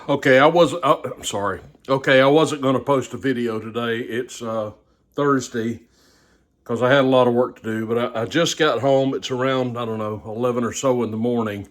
Okay, I'm sorry. Okay, I wasn't going to post a video today. It's Thursday because I had a lot of work to do, but I just got home. It's around, I don't know, 11 or so in the morning.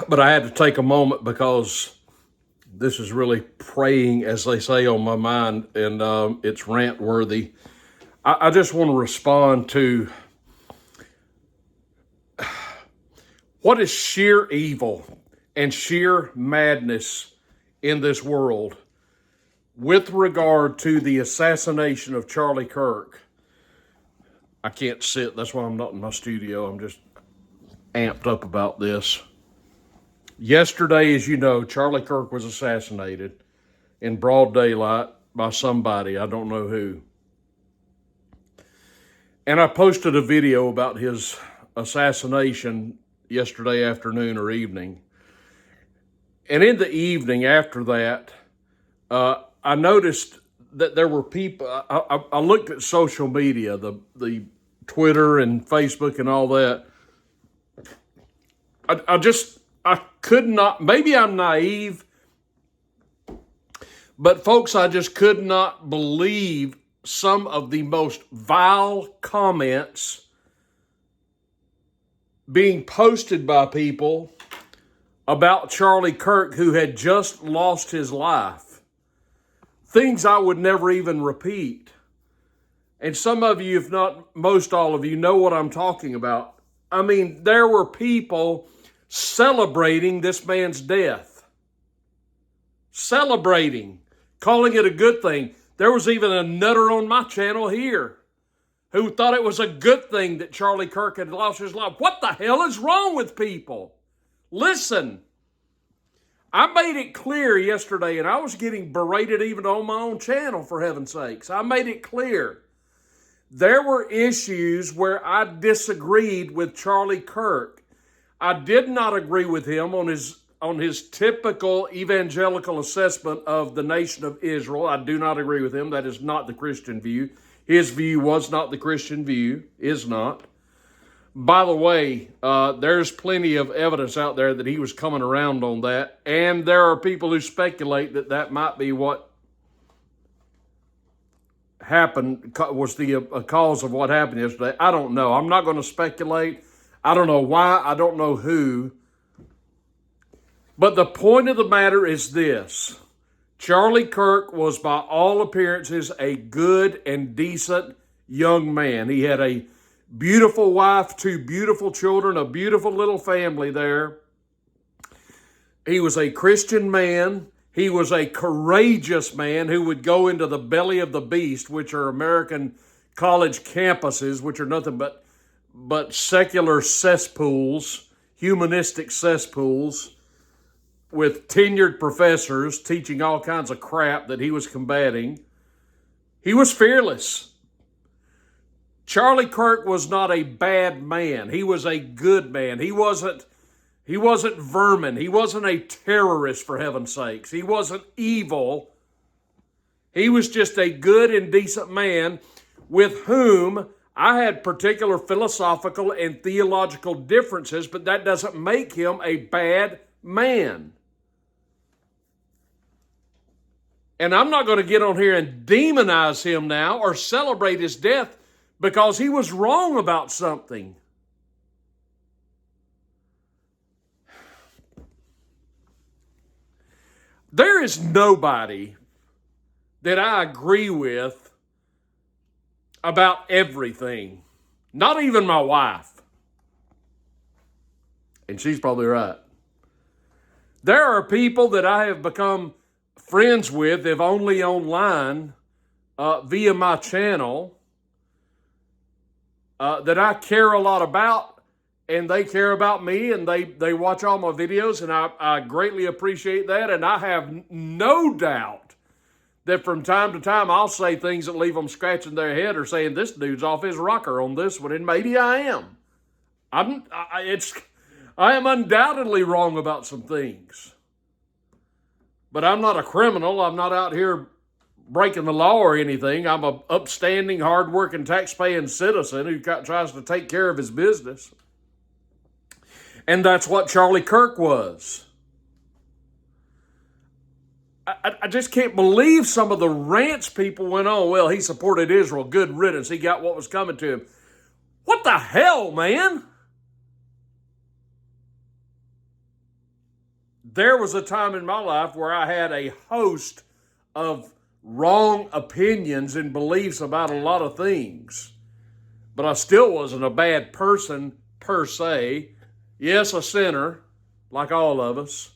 But I had to take a moment because this is really praying, as they say, on my mind, and it's rant worthy. I just want to respond to what is sheer evil and sheer madness in this world with regard to the assassination of Charlie Kirk. I can't sit. That's why I'm not in my studio. I'm just amped up about this. Yesterday, as you know, Charlie Kirk was assassinated in broad daylight by somebody. I don't know who. And I posted a video about his assassination yesterday afternoon or evening. And in the evening after that, I noticed that there were people. I looked at social media, the Twitter and Facebook and all that. I could not. Maybe I'm naive, but folks, I just could not believe some of the most vile comments being posted by people about Charlie Kirk, who had just lost his life. Things I would never even repeat. And some of you, if not most all of you, know what I'm talking about. I mean, there were people celebrating this man's death. Celebrating. Calling it a good thing. There was even a nutter on my channel here who thought it was a good thing that Charlie Kirk had lost his life. What the hell is wrong with people? Listen, I made it clear yesterday, and I was getting berated even on my own channel, for heaven's sakes. I made it clear. There were issues where I disagreed with Charlie Kirk. I did not agree with him on his typical evangelical assessment of the nation of Israel. I do not agree with him. That is not the Christian view. His view was not the Christian view, is not. By the way, there's plenty of evidence out there that he was coming around on that, and there are people who speculate that that might be what happened, was the cause of what happened yesterday. I don't know. I'm not going to speculate. I don't know why. I don't know who. But the point of the matter is this. Charlie Kirk was, by all appearances, a good and decent young man. He had a beautiful wife, two beautiful children, a beautiful little family there. He was a Christian man. He was a courageous man who would go into the belly of the beast, which are American college campuses, which are nothing but secular cesspools, humanistic cesspools, with tenured professors teaching all kinds of crap that he was combating. He was fearless. Charlie Kirk was not a bad man. He was a good man. He wasn't vermin. He wasn't a terrorist, for heaven's sakes. He wasn't evil. He was just a good and decent man with whom I had particular philosophical and theological differences, but that doesn't make him a bad man. And I'm not going to get on here and demonize him now or celebrate his death because he was wrong about something. There is nobody that I agree with about everything. Not even my wife. And she's probably right. There are people that I have become friends with, if only online, via my channel, that I care a lot about, and they care about me, and they watch all my videos, and I greatly appreciate that, and I have no doubt that from time to time I'll say things that leave them scratching their head or saying, this dude's off his rocker on this one, and maybe I am. I am undoubtedly wrong about some things. But I'm not a criminal. I'm not out here breaking the law or anything. I'm an upstanding, hardworking, tax-paying citizen who tries to take care of his business. And that's what Charlie Kirk was. I just can't believe some of the rants people went on. Well, he supported Israel. Good riddance. He got what was coming to him. What the hell, man? There was a time in my life where I had a host of wrong opinions and beliefs about a lot of things. But I still wasn't a bad person per se. Yes, a sinner, like all of us.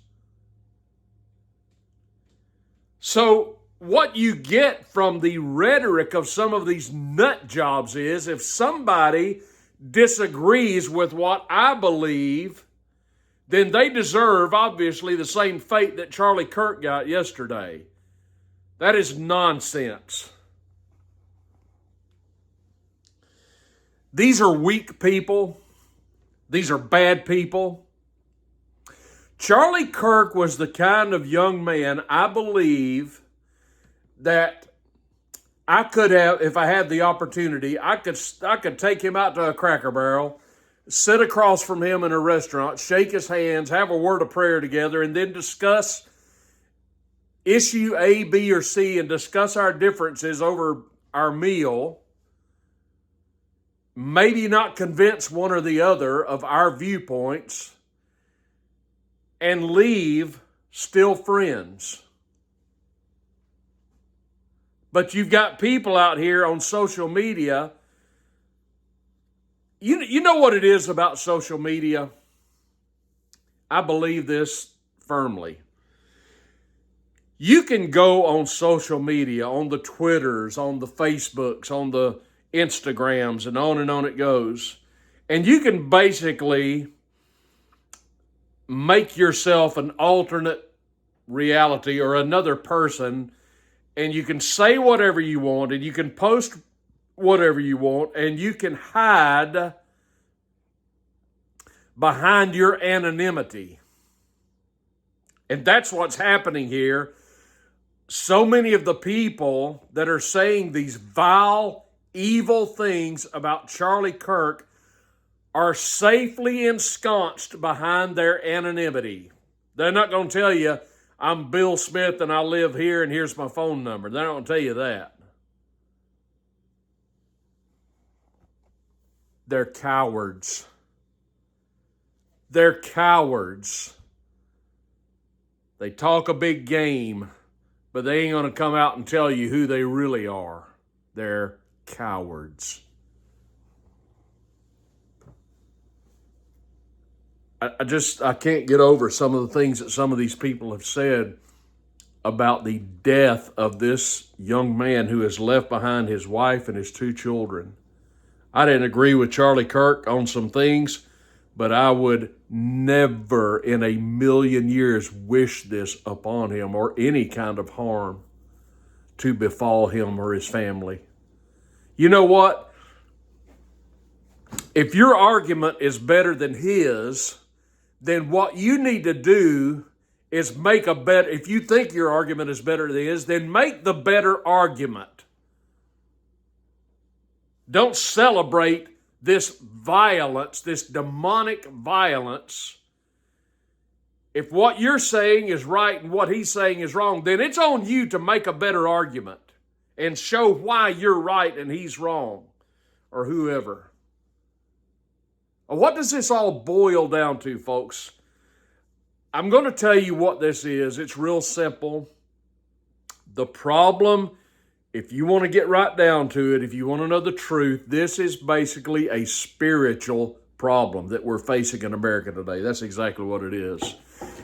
So what you get from the rhetoric of some of these nut jobs is if somebody disagrees with what I believe, then they deserve, obviously, the same fate that Charlie Kirk got yesterday. That is nonsense. These are weak people. These are bad people. Charlie Kirk was the kind of young man, I believe, that I could have, if I had the opportunity, I could take him out to a Cracker Barrel, sit across from him in a restaurant, shake his hands, have a word of prayer together, and then discuss issue A, B, or C and discuss our differences over our meal. Maybe not convince one or the other of our viewpoints, and leave still friends. But you've got people out here on social media. You know what it is about social media? I believe this firmly. You can go on social media, on the Twitters, on the Facebooks, on the Instagrams, and on it goes. And you can basically make yourself an alternate reality or another person, and you can say whatever you want, and you can post whatever you want, and you can hide behind your anonymity. And that's what's happening here. So many of the people that are saying these vile, evil things about Charlie Kirk are safely ensconced behind their anonymity. They're not going to tell you, I'm Bill Smith and I live here and here's my phone number. They're not going to tell you that. They're cowards. They're cowards. They talk a big game, but they ain't going to come out and tell you who they really are. They're cowards. I can't get over some of the things that some of these people have said about the death of this young man who has left behind his wife and his 2 children. I didn't agree with Charlie Kirk on some things, but I would never in a million years wish this upon him or any kind of harm to befall him or his family. You know what? If your argument is better than his, then what you need to do is make a better, if you think your argument is better than his, then make the better argument. Don't celebrate this violence, this demonic violence. If what you're saying is right and what he's saying is wrong, then it's on you to make a better argument and show why you're right and he's wrong, or whoever. What does this all boil down to, folks? I'm going to tell you what this is. It's real simple. The problem, if you want to get right down to it, if you want to know the truth, this is basically a spiritual problem that we're facing in America today. That's exactly what it is.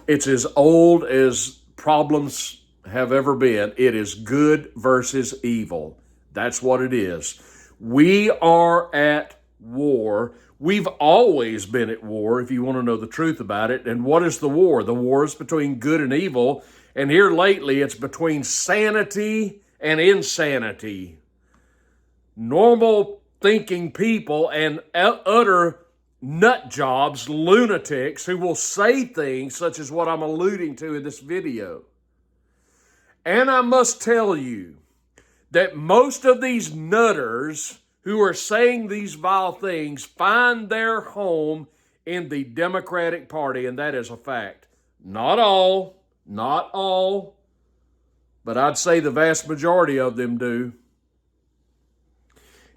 It's as old as problems have ever been. It is good versus evil. That's what it is. We are at war. We've always been at war, if you want to know the truth about it. And what is the war? The war is between good and evil. And here lately, it's between sanity and insanity. Normal thinking people and utter nut jobs, lunatics, who will say things such as what I'm alluding to in this video. And I must tell you that most of these nutters who are saying these vile things find their home in the Democratic Party, and that is a fact. Not all, but I'd say the vast majority of them do.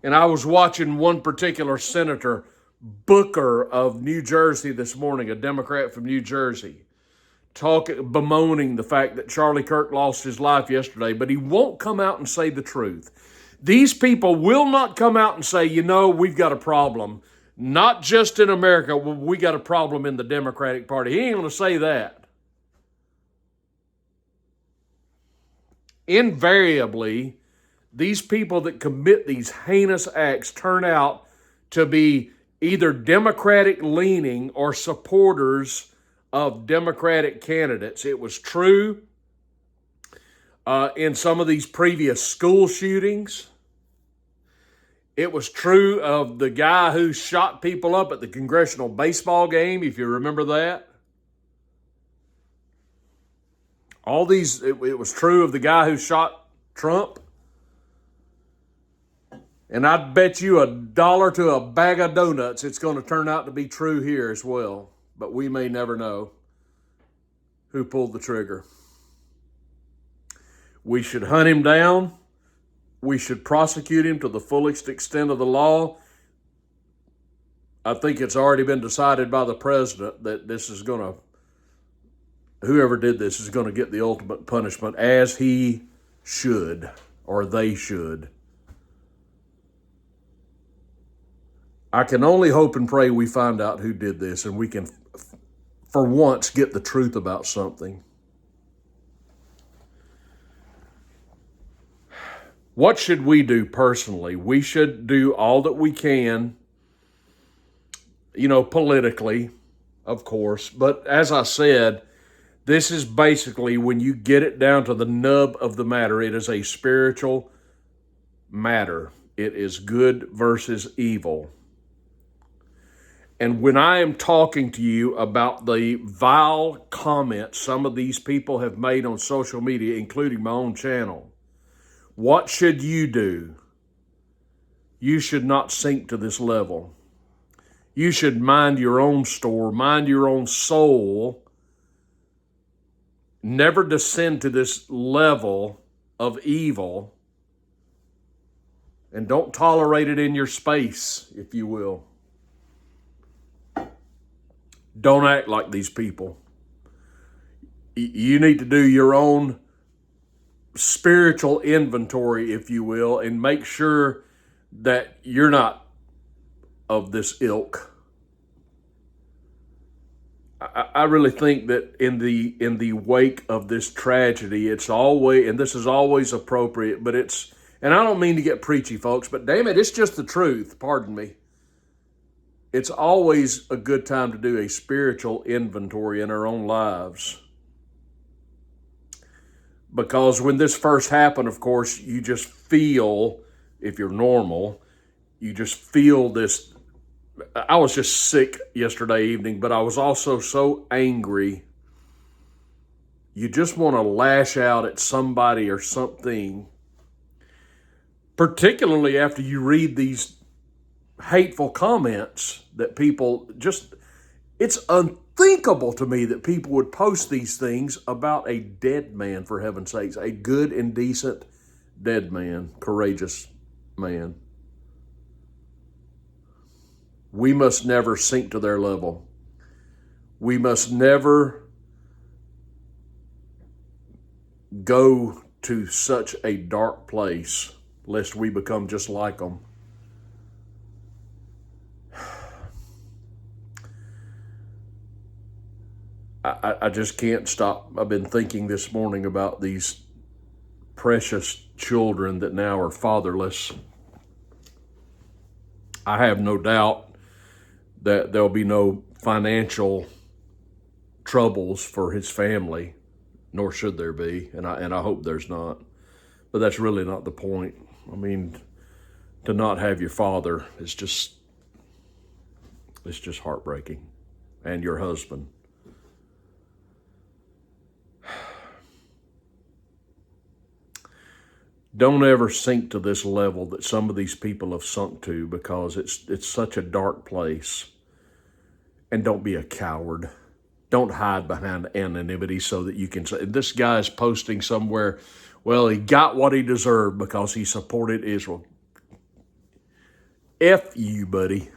And I was watching one particular senator, Booker of New Jersey, this morning, a Democrat from New Jersey, bemoaning the fact that Charlie Kirk lost his life yesterday, but he won't come out and say the truth. These people will not come out and say, we've got a problem. Not just in America, we got a problem in the Democratic Party. He ain't going to say that. Invariably, these people that commit these heinous acts turn out to be either Democratic leaning or supporters of Democratic candidates. It was true in some of these previous school shootings. It was true of the guy who shot people up at the congressional baseball game, if you remember that. It was true of the guy who shot Trump. And I'd bet you $1 to a bag of donuts it's going to turn out to be true here as well. But we may never know who pulled the trigger. We should hunt him down. We should prosecute him to the fullest extent of the law. I think it's already been decided by the president that whoever did this is going to get the ultimate punishment, as he should, or they should. I can only hope and pray we find out who did this and we can, for once, get the truth about something. What should we do personally? We should do all that we can, politically, of course. But as I said, this is basically, when you get it down to the nub of the matter, it is a spiritual matter. It is good versus evil. And when I am talking to you about the vile comments some of these people have made on social media, including my own channel, what should you do? You should not sink to this level. You should mind your own store, mind your own soul. Never descend to this level of evil. And don't tolerate it in your space, if you will. Don't act like these people. You need to do your own spiritual inventory, if you will, and make sure that you're not of this ilk. I really think that in the wake of this tragedy, it's always, and this is always appropriate, but and I don't mean to get preachy, folks, but damn it, it's just the truth, pardon me. It's always a good time to do a spiritual inventory in our own lives. Because when this first happened, of course, you just feel, if you're normal, you just feel this. I was just sick yesterday evening, but I was also so angry. You just want to lash out at somebody or something, particularly after you read these hateful comments that people just, it's unthinkable to me that people would post these things about a dead man, for heaven's sakes, a good and decent dead man, courageous man. We must never sink to their level. We must never go to such a dark place lest we become just like them. I just can't stop. I've been thinking this morning about these precious children that now are fatherless. I have no doubt that there'll be no financial troubles for his family, nor should there be, and I hope there's not. But that's really not the point. I mean, to not have your father is just heartbreaking, and your husband. Don't ever sink to this level that some of these people have sunk to, because it's such a dark place. And don't be a coward. Don't hide behind anonymity so that you can say, this guy's posting somewhere Well, he got what he deserved because he supported Israel. F you, buddy.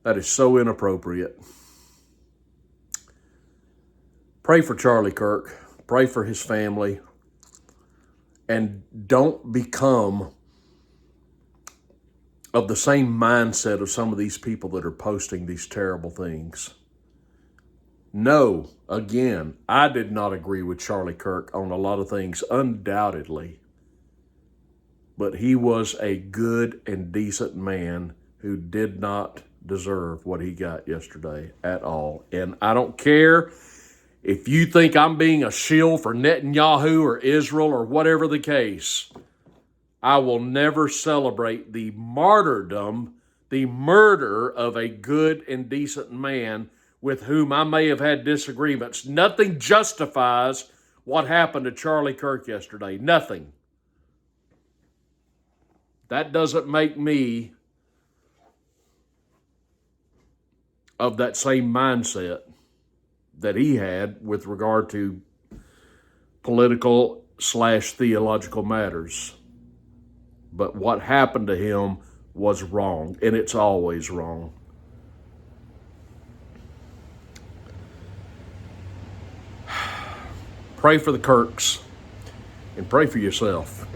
That is so inappropriate. Pray for Charlie Kirk. Pray for his family. And don't become of the same mindset of some of these people that are posting these terrible things. No, again, I did not agree with Charlie Kirk on a lot of things, undoubtedly. But he was a good and decent man who did not deserve what he got yesterday at all. And I don't care if you think I'm being a shill for Netanyahu or Israel or whatever the case. I will never celebrate the martyrdom, the murder of a good and decent man with whom I may have had disagreements. Nothing justifies what happened to Charlie Kirk yesterday. Nothing. That doesn't make me of that same mindset that he had with regard to political/theological matters. But what happened to him was wrong, and it's always wrong. Pray for the Kirks and pray for yourself.